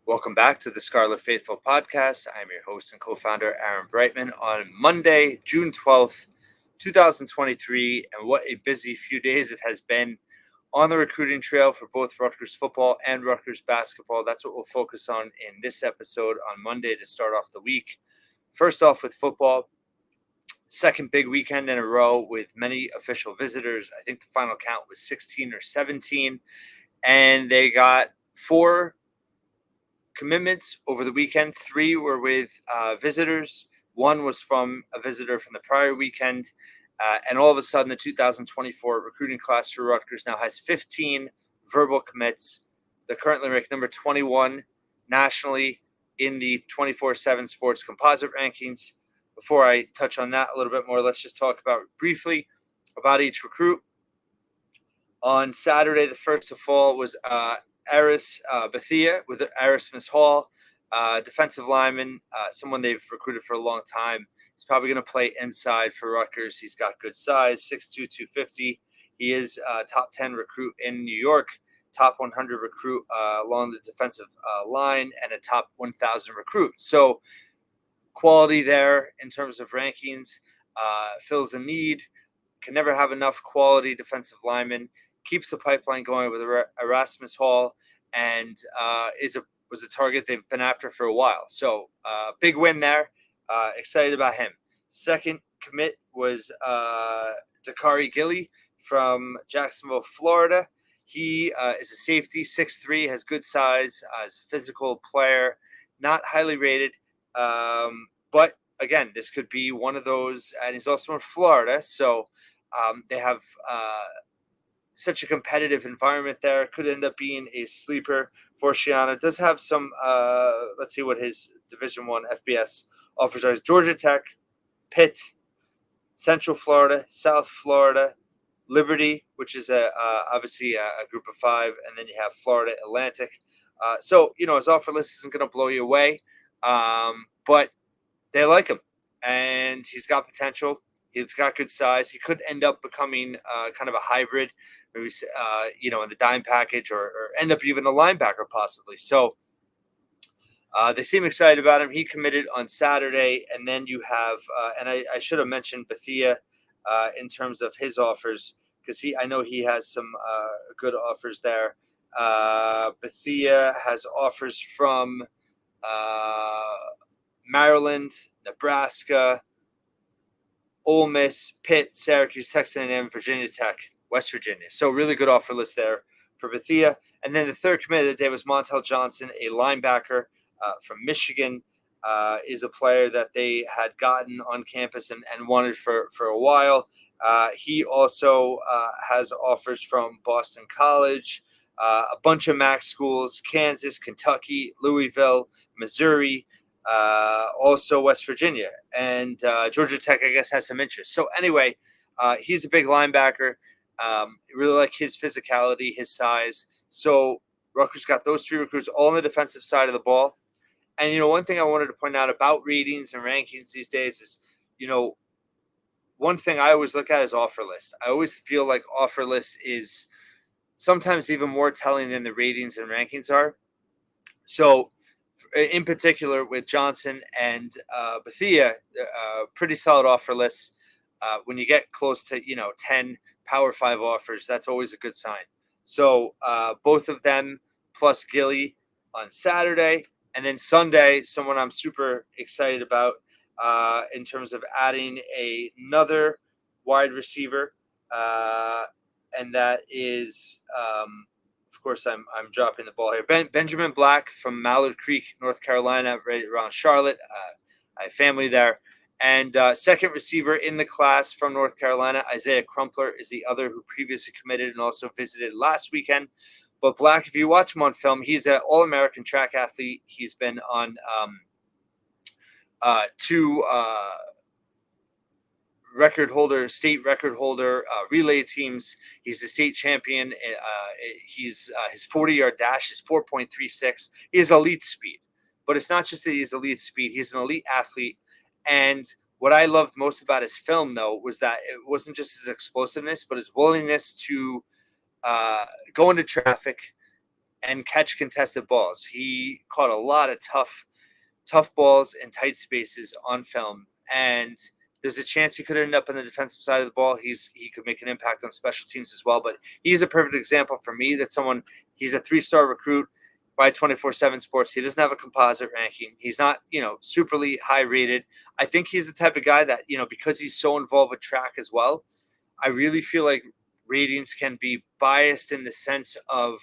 Welcome back to the Scarlet Faithful podcast. I'm your host and co-founder, Aaron Breitman, on Monday, June 12th, 2023. And what a busy few days it has been on the recruiting trail for both Rutgers football and Rutgers basketball. That's what we'll focus on in this episode on Monday to start off the week. First off with football, second big weekend in a row with many official visitors. I think the final count was 16 or 17. And they got 4 commitments over the weekend. 3 were with visitors. 1 was from a visitor from the prior weekend. And all of a sudden, the 2024 recruiting class for Rutgers now has 15 verbal commits. They're currently ranked number 21 nationally in the 24/7 Sports Composite rankings. Before I touch on that a little bit more, let's just talk briefly about each recruit. On Saturday, the first of all, was Aris Bethia with Erasmus Hall, defensive lineman, someone they've recruited for a long time. He's probably going to play inside for Rutgers. He's got good size, 6'2", 250. He is a top 10 recruit in New York, top 100 recruit along the defensive line, and a top 1,000 recruit. So quality there in terms of rankings, fills a need, can never have enough quality defensive linemen, keeps the pipeline going with Erasmus Hall, and was a target they've been after for a while. So big win there. Excited about him. Second commit was Dakari Gilly from Jacksonville, Florida. He is a safety, 6'3", has good size, is a physical player, not highly rated. But again, this could be one of those, and he's also in Florida, so they have such a competitive environment there. Could end up being a sleeper for Shiana. Does have some, let's see what his Division I FBS offers are. Georgia Tech, Pitt, Central Florida, South Florida, Liberty, which is obviously a group of 5, and then you have Florida Atlantic. So, his offer list isn't going to blow you away, but they like him, and he's got potential. He's got good size. He could end up becoming kind of a hybrid, maybe in the dime package, or end up even a linebacker possibly. So they seem excited about him. He committed on Saturday, and then you have, and I should have mentioned Bethia in terms of his offers, because I know he has some good offers there. Bethia has offers from Maryland, Nebraska, Ole Miss, Pitt, Syracuse, Texas A&M, Virginia Tech, West Virginia. So really good offer list there for Bethia. And then the third commit of the day was Montel Johnson, a linebacker from Michigan, is a player that they had gotten on campus and wanted for a while. He also has offers from Boston College, a bunch of MAC schools, Kansas, Kentucky, Louisville, Missouri, also West Virginia, and Georgia Tech, I guess, has some interest. So anyway, he's a big linebacker. Really like his physicality, his size. So Rutgers got those 3 recruits all on the defensive side of the ball. And, one thing I wanted to point out about ratings and rankings these days is, one thing I always look at is offer list. I always feel like offer list is sometimes even more telling than the ratings and rankings are. So in particular with Johnson and Bethia, pretty solid offer lists. When you get close to 10 Power 5 offers, that's always a good sign. So both of them plus Gilly on Saturday, and then Sunday, someone I'm super excited about in terms of adding another wide receiver, and that is. Of course, I'm dropping the ball here. Benjamin Black from Mallard Creek, North Carolina, right around Charlotte. I have family there. And second receiver in the class from North Carolina, Isaiah Crumpler, is the other who previously committed and also visited last weekend. But Black, if you watch him on film, he's an All-American track athlete. He's been on 2 state record holder relay teams. He's a state champion. His 40-yard dash is 4.36. He has elite speed, but it's not just that he has elite speed. He's an elite athlete. And what I loved most about his film, though, was that it wasn't just his explosiveness, but his willingness to go into traffic, and catch contested balls. He caught a lot of tough balls in tight spaces on film, and there's a chance he could end up on the defensive side of the ball. He could make an impact on special teams as well. But he's a perfect example for me that he's a 3-star recruit by 24/7 Sports. He doesn't have a composite ranking. He's not, superly high rated. I think he's the type of guy that, because he's so involved with track as well, I really feel like ratings can be biased in the sense of,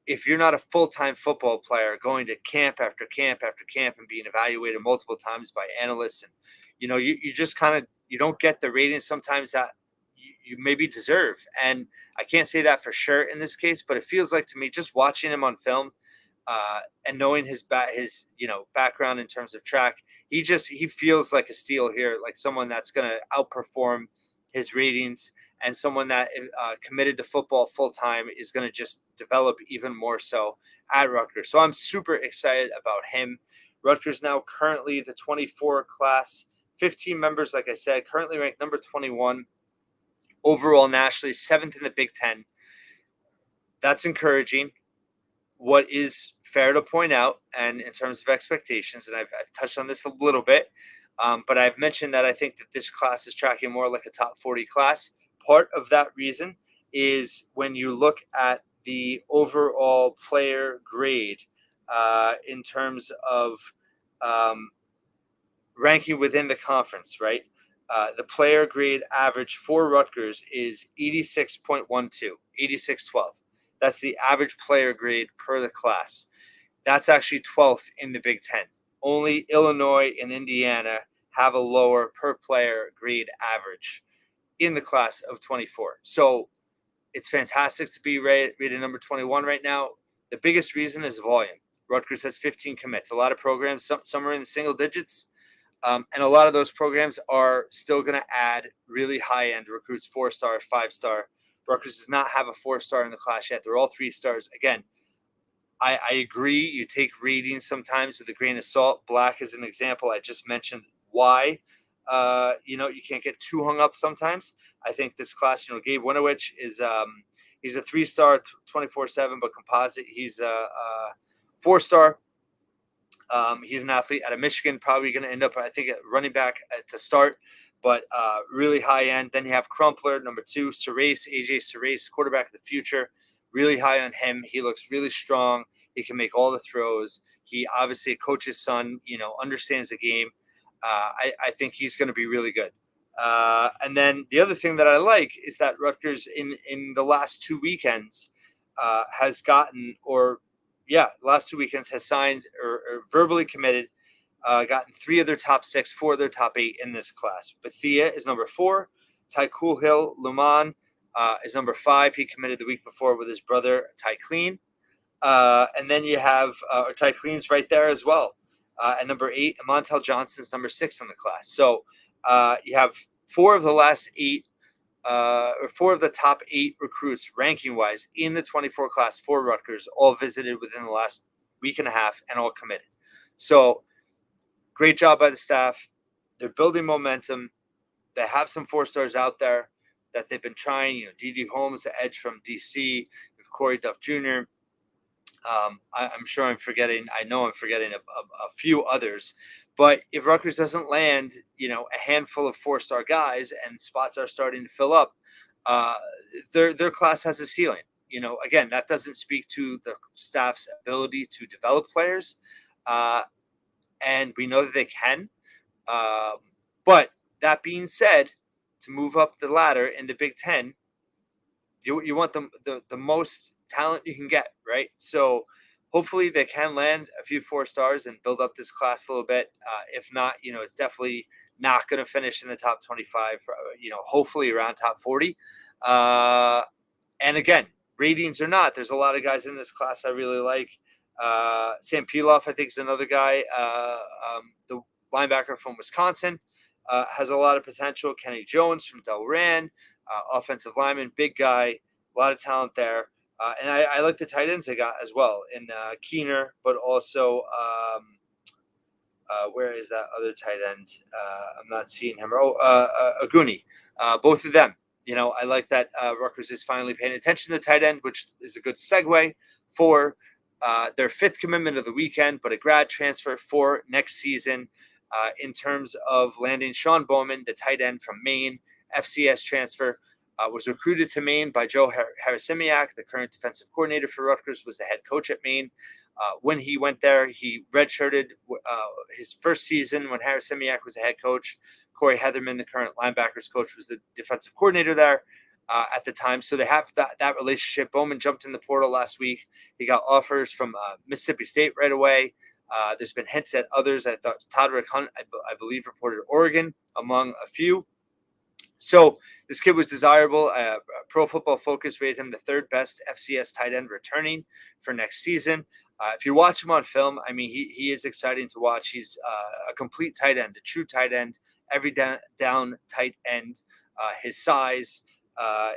if you're not a full-time football player going to camp after camp after camp and being evaluated multiple times by analysts, and you just kind of, you don't get the ratings sometimes that you maybe deserve. And I can't say that for sure in this case, but it feels like to me, just watching him on film, and knowing his background in terms of track, he feels like a steal here, like someone that's going to outperform his ratings, and someone that committed to football full time is going to just develop even more so at Rutgers. So I'm super excited about him. Rutgers now currently the 24 class, 15 members, like I said, currently ranked number 21 overall nationally, 7th in the Big Ten. That's encouraging. What is fair to point out, and in terms of expectations, and I've touched on this a little bit, but I've mentioned that I think that this class is tracking more like a top 40 class. Part of that reason is when you look at the overall player grade in terms of ranking within the conference, right? The player grade average for Rutgers is 86.12, 86.12. That's the average player grade per the class. That's actually 12th in the Big Ten. Only Illinois and Indiana have a lower per player grade average in the class of 24. So it's fantastic to be rated number 21 right now. The biggest reason is volume. Rutgers has 15 commits. A lot of programs, some are in the single digits. And a lot of those programs are still going to add really high-end recruits, 4-star, 5-star. Rutgers does not have a 4-star in the class yet. They're all 3 stars. Again, I agree. You take ratings sometimes with a grain of salt. Black is an example. I just mentioned why. You can't get too hung up sometimes. I think this class, Gabe Winovich is he's a 3-star 24/7, but composite. He's a 4-star. He's an athlete out of Michigan, probably going to end up, I think, at running back to start, but really high end. Then you have Crumpler, number 2, Serace, AJ Serace, quarterback of the future. Really high on him. He looks really strong. He can make all the throws. He obviously a coach's son, understands the game. I think he's going to be really good. And then the other thing that I like is that Rutgers in the last 2 weekends has gotten, last 2 weekends has signed or verbally committed, gotten 3 of their top 6, 4 of their top 8 in this class. Bethia is number 4. Ty Coolhill Luman is number 5. He committed the week before with his brother Ty Clean. And then you have Ty Clean's right there as well. And number 8, Montel Johnson's number 6 in the class. So you have 4 of the last 8, or 4 of the top 8 recruits ranking-wise in the 24 class for Rutgers, all visited within the last week and a half and all committed. So great job by the staff. They're building momentum. They have some 4-stars out there that they've been trying. D.D. Holmes, the edge from D.C., Corey Duff Jr., I'm sure I'm forgetting. I know I'm forgetting a few others. But if Rutgers doesn't land, a handful of 4-star guys and spots are starting to fill up, their class has a ceiling. Again, that doesn't speak to the staff's ability to develop players, and we know that they can. But that being said, to move up the ladder in the Big Ten, you want the most talent you can get, right? So hopefully they can land a few 4-stars and build up this class a little bit. If not, it's definitely not going to finish in the top 25, hopefully around top 40. And again, ratings or not, there's a lot of guys in this class I really like. Sam Piloff, I think, is another guy. The linebacker from Wisconsin has a lot of potential. Kenny Jones from Delran, offensive lineman, big guy, a lot of talent there. And I like the tight ends they got as well in Keener, but also where is that other tight end? I'm not seeing him. Aguni. Both of them. I like that Rutgers is finally paying attention to the tight end, which is a good segue for their fifth commitment of the weekend, but a grad transfer for next season in terms of landing Sean Bowman, the tight end from Maine, FCS transfer. Was recruited to Maine by Joe Harasimiak, the current defensive coordinator for Rutgers, was the head coach at Maine. When he went there, he redshirted his first season when Harasimiak was the head coach. Corey Heatherman, the current linebackers coach, was the defensive coordinator there at the time. So they have that relationship. Bowman jumped in the portal last week. He got offers from Mississippi State right away. There's been hints at others. I thought Todrick Hunt, I believe, reported Oregon among a few. So this kid was desirable. Pro Football Focus rated him the third best FCS tight end returning for next season. If you watch him on film, I mean, he is exciting to watch. He's a complete tight end, a true tight end, every down tight end. His size,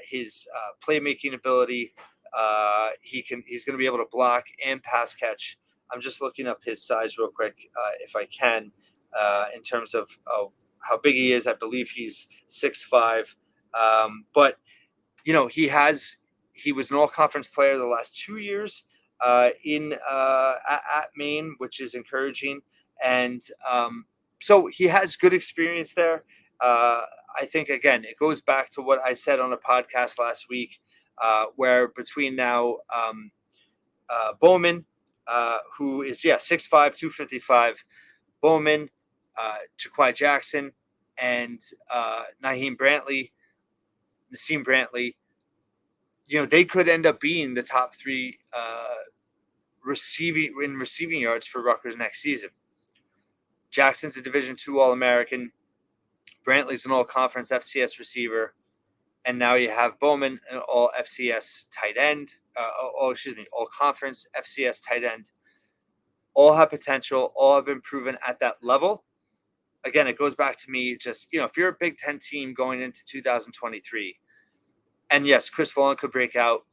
his playmaking ability. He's going to be able to block and pass catch. I'm just looking up his size real quick, if I can, in terms of how big he is. I believe he's 6'5". But he was an all-conference player the last 2 years at Maine, which is encouraging. And so he has good experience there. I think, again, it goes back to what I said on a podcast last week, where between now Bowman, who is 6'5", 255, Bowman, Jaquai Jackson, and Nassim Brantley, they could end up being the top three receiving yards for Rutgers next season. Jackson's a Division II All-American. Brantley's an All-Conference FCS receiver. And now you have Bowman, an All-FCS tight end. All-Conference FCS tight end. All have potential. All have been proven at that level. Again, it goes back to me just, if you're a Big Ten team going into 2023, and yes, Chris Long could break out.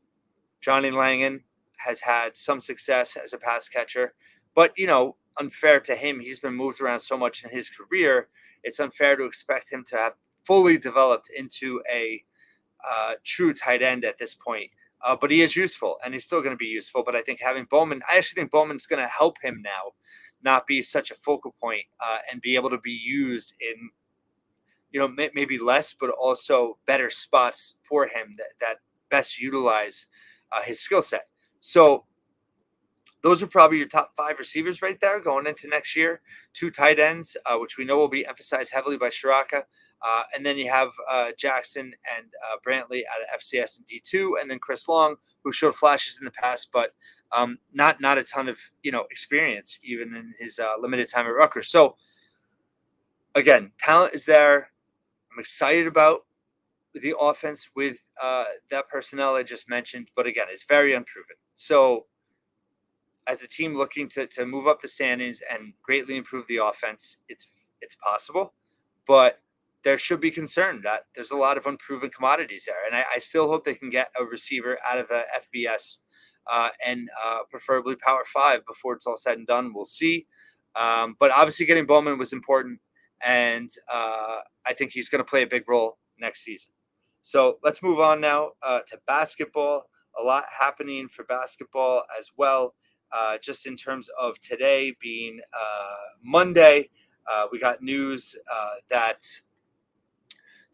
Johnny Langan has had some success as a pass catcher, but, unfair to him. He's been moved around so much in his career. It's unfair to expect him to have fully developed into a true tight end at this point. But he is useful, and he's still going to be useful. But I think having Bowman, I actually think Bowman's going to help him now not be such a focal point and be able to be used in, maybe less, but also better spots for him that best utilize his skill set. So those are probably your top 5 receivers right there going into next year. 2 tight ends, which we know will be emphasized heavily by Shiraka. And then you have Jackson and Brantley out of FCS and D2, and then Chris Long, who showed flashes in the past, but not a ton of experience even in his limited time at Rutgers. So again, talent is there. I'm excited about the offense with that personnel I just mentioned, but again, it's very unproven. So as a team looking to move up the standings and greatly improve the offense, it's possible, but there should be concern that there's a lot of unproven commodities there. And I still hope they can get a receiver out of the FBS and preferably Power 5 before it's all said and done. We'll see. But obviously getting Bowman was important, and I think he's going to play a big role next season. So let's move on now to basketball. A lot happening for basketball as well. Just in terms of today being Monday, we got news that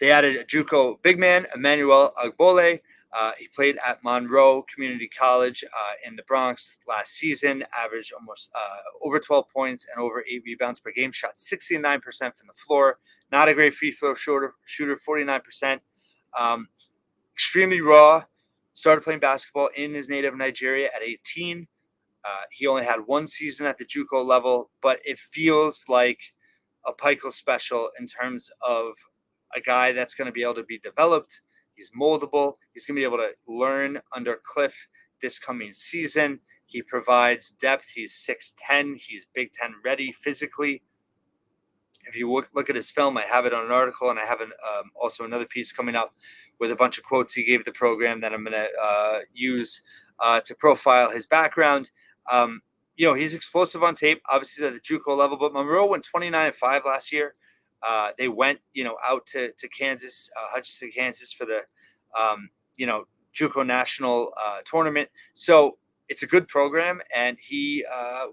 they added a JUCO big man, Emmanuel Agbole. He played at Monroe Community College in the Bronx last season, averaged almost over 12 points and over 8 rebounds per game, shot 69% from the floor. Not a great free throw shooter, 49%. Extremely raw. Started playing basketball in his native Nigeria at 18. He only had 1 season at the JUCO level, but it feels like a Pikel special in terms of a guy that's going to be able to be developed. He's moldable. He's going to be able to learn under Cliff this coming season. He provides depth. He's 6'10". He's Big Ten ready physically. If you look at his film, I have it on an article, and I have also another piece coming up with a bunch of quotes he gave the program that I'm going to use to profile his background. He's explosive on tape. Obviously, he's at the JUCO level, but Monroe went 29-5 last year. They went, out to Kansas, Hutchinson, Kansas for the, JUCO national tournament. So it's a good program, and he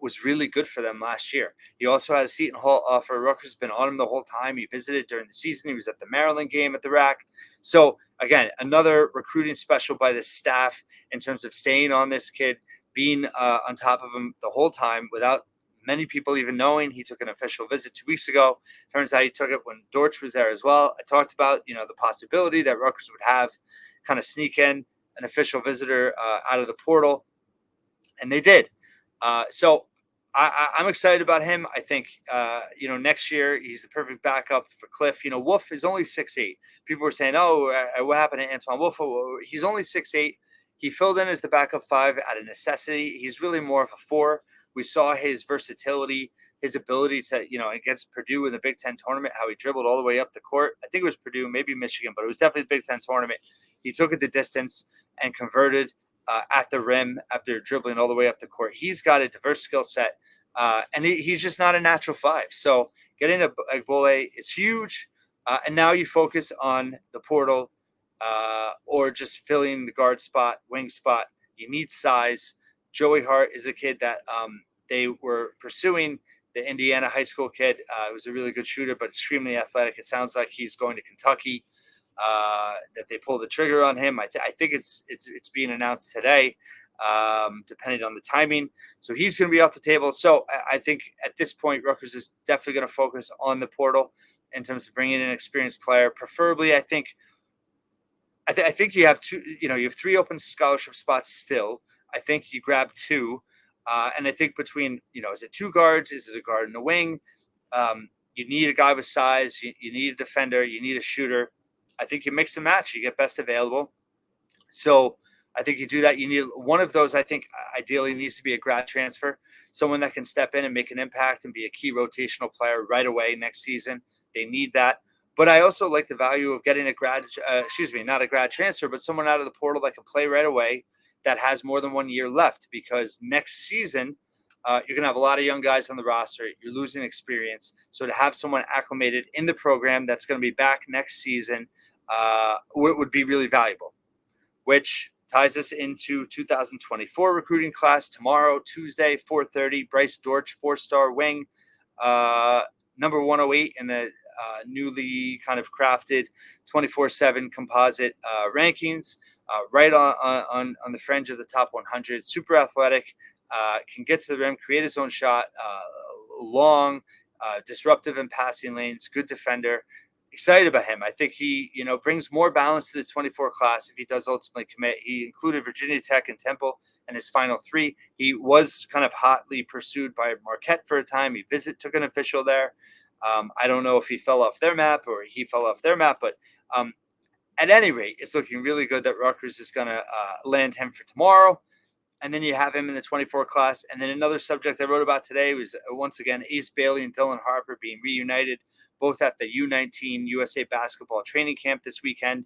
was really good for them last year. He also had a Seton Hall offer. Rutgers has been on him the whole time. He visited during the season. He was at the Maryland game at the RAC. So, again, another recruiting special by the staff in terms of staying on this kid, being on top of him the whole time without many people even knowing. He took an official visit 2 weeks ago. Turns out he took it when Dortch was there as well. I talked about, the possibility that Rutgers would have kind of sneak in an official visitor out of the portal, and they did. So I'm excited about him. I think, next year he's the perfect backup for Cliff. Wolf is only 6'8". People were saying, oh, what happened to Antoine Wolf? He's only 6'8". He filled in as the backup 5 out of necessity. He's really more of a 4. We saw his versatility, his ability to, against Purdue in the Big Ten tournament, how he dribbled all the way up the court. I think it was Purdue, maybe Michigan, but it was definitely the Big Ten tournament. He took it the distance and converted at the rim after dribbling all the way up the court. He's got a diverse skill set, and he's just not a natural 5. So getting a Agbole is huge, and now you focus on the portal or just filling the guard spot, wing spot. You need size. Joey Hart is a kid that they were pursuing. The Indiana high school kid was a really good shooter, but extremely athletic. It sounds like he's going to Kentucky. That they pull the trigger on him. I think it's being announced today, depending on the timing. So he's going to be off the table. So I think at this point, Rutgers is definitely going to focus on the portal in terms of bringing in an experienced player. Preferably, I think you have two. You have 3 open scholarship spots still. I think you grab 2, and I think between is it 2 guards? Is it a guard and a wing? You need a guy with size. You need a defender. You need a shooter. I think you mix and match. You get best available. So I think you do that. You need one of those. I think ideally needs to be a grad transfer, someone that can step in and make an impact and be a key rotational player right away next season. They need that. But I also like the value of getting not a grad transfer, but someone out of the portal that can play right away, that has more than 1 year left, because next season you're going to have a lot of young guys on the roster. You're losing experience. So to have someone acclimated in the program that's going to be back next season would be really valuable, which ties us into 2024 recruiting class tomorrow, Tuesday, 4:30. Bryce Dortch, 4-star wing, number 108 in the newly kind of crafted 24/7 composite rankings, right on the fringe of the top 100. Super athletic, can get to the rim, create his own shot, long, disruptive in passing lanes, good defender. Excited about him. I think he, brings more balance to the 24 class if he does ultimately commit. He included Virginia Tech and Temple in his final 3. He was kind of hotly pursued by Marquette for a time. He took an official there. I don't know if he fell off their map or he fell off their map, but at any rate, it's looking really good that Rutgers is going to land him for tomorrow. And then you have him in the 24 class. And then another subject I wrote about today was, once again, Ace Bailey and Dylan Harper being reunited, both at the U19 USA basketball training camp this weekend.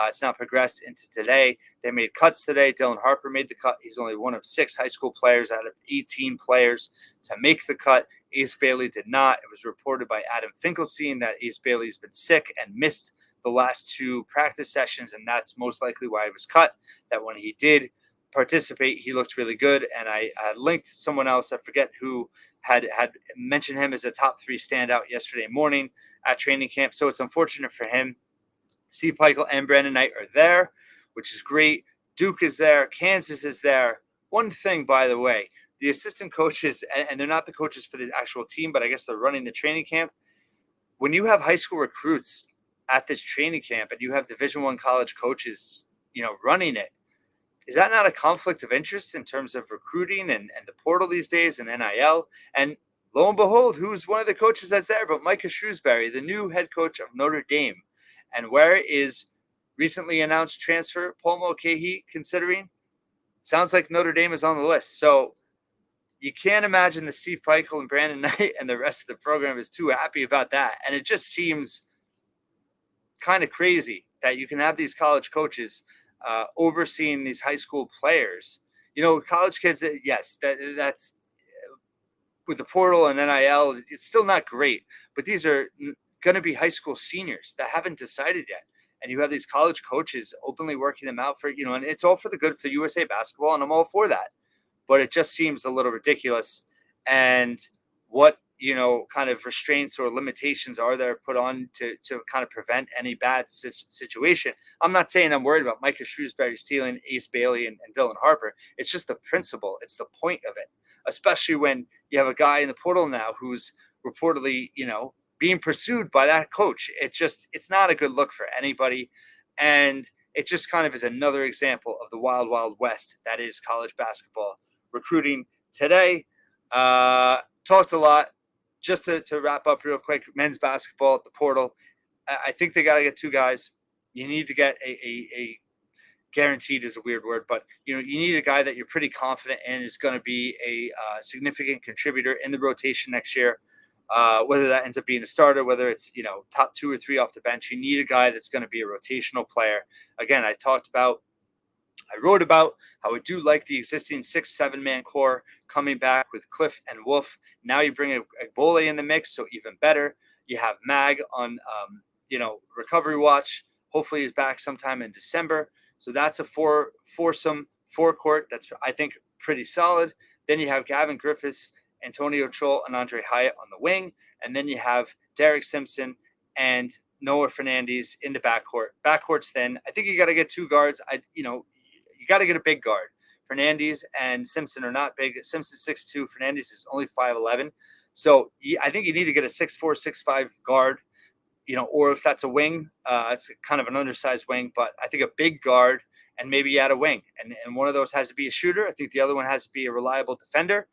It's now progressed into today. They made cuts today. Dylan Harper made the cut. He's only one of 6 high school players out of 18 players to make the cut. Ace Bailey did not. It was reported by Adam Finkelstein that Ace Bailey's been sick and missed the last 2 practice sessions, and that's most likely why he was cut. That when he did participate, he looked really good, and I linked someone else, I forget who, had mentioned him as a top 3 standout yesterday morning at training camp. So it's unfortunate for him. Steve Peichel and Brandon Knight are there, which is great. Duke is there. Kansas is there. One thing, by the way, the assistant coaches, and they're not the coaches for the actual team, but I guess they're running the training camp. When you have high school recruits at this training camp and you have Division I college coaches, running it, is that not a conflict of interest in terms of recruiting and the portal these days and NIL? And lo and behold, who's one of the coaches that's there but Micah Shrewsbury, the new head coach of Notre Dame? And where is recently announced transfer Paul Mulcahy considering? Sounds like Notre Dame is on the list. So you can't imagine that Steve Peichel and Brandon Knight and the rest of the program is too happy about that. And it just seems kind of crazy that you can have these college coaches overseeing these high school players. College kids, yes, that's with the portal and NIL, it's still not great, but these are going to be high school seniors that haven't decided yet. And you have these college coaches openly working them out for, and it's all for the good for USA basketball, and I'm all for that. but it just seems a little ridiculous. And what, kind of restraints or limitations are there put on to kind of prevent any bad situation? I'm not saying I'm worried about Micah Shrewsbury stealing Ace Bailey and Dylan Harper. It's just the principle. It's the point of it, especially when you have a guy in the portal now who's reportedly, being pursued by that coach. It's not a good look for anybody. And it just kind of is another example of the wild, wild west that is college basketball recruiting today. Talked a lot. Just to wrap up real quick, men's basketball at the portal. I think they got to get two guys. You need to get a guaranteed is a weird word, but you need a guy that you're pretty confident in is going to be a significant contributor in the rotation next year. Whether that ends up being a starter, whether it's top 2 or 3 off the bench, you need a guy that's going to be a rotational player. Again, I wrote about how I do like the existing 6-7 man core coming back with Cliff and Wolf. Now you bring a Bole in the mix, so even better. You have Mag on recovery watch. Hopefully he's back sometime in December. So that's a foursome forecourt that's, I think, pretty solid. Then you have Gavin Griffiths, Antonio Troll, and Andre Hyatt on the wing. And then you have Derek Simpson and Noah Fernandez in the backcourt. Backcourt's thin. I think you got to get 2 guards. You got to get a big guard. Fernandez and Simpson are not big. Simpson's 6'2". Fernandez is only 5'11". So I think you need to get a 6'4", 6'5" guard. Or if that's a wing, it's kind of an undersized wing, but I think a big guard and maybe you add a wing. And one of those has to be a shooter. I think the other one has to be a reliable defender.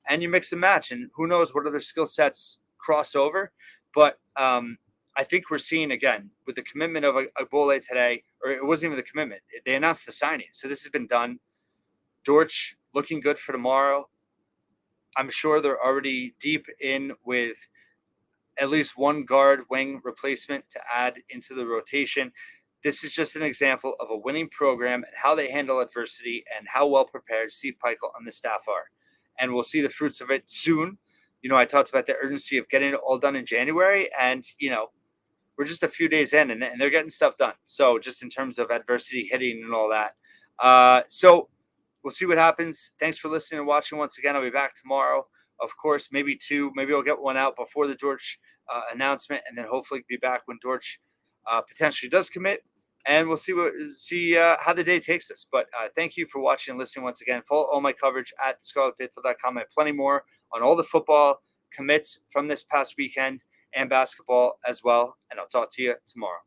And you mix and match. And who knows what other skill sets cross over. But I think we're seeing, again, with the commitment of a Bole today, or it wasn't even the commitment. They announced the signing. So this has been done. Dortch looking good for tomorrow. I'm sure they're already deep in with at least one guard wing replacement to add into the rotation. This is just an example of a winning program and how they handle adversity and how well prepared Steve Peichel and the staff are. And we'll see the fruits of it soon. I talked about the urgency of getting it all done in January, and, we're just a few days in and they're getting stuff done. So just in terms of adversity hitting and all that. So we'll see what happens. Thanks for listening and watching once again. I'll be back tomorrow. Of course, maybe 2. Maybe I'll get one out before the Dortch announcement, and then hopefully be back when Dortch potentially does commit. And we'll see how the day takes us. But thank you for watching and listening once again. Follow all my coverage at thescarletfaithful.com. I have plenty more on all the football commits from this past weekend and basketball as well. And I'll talk to you tomorrow.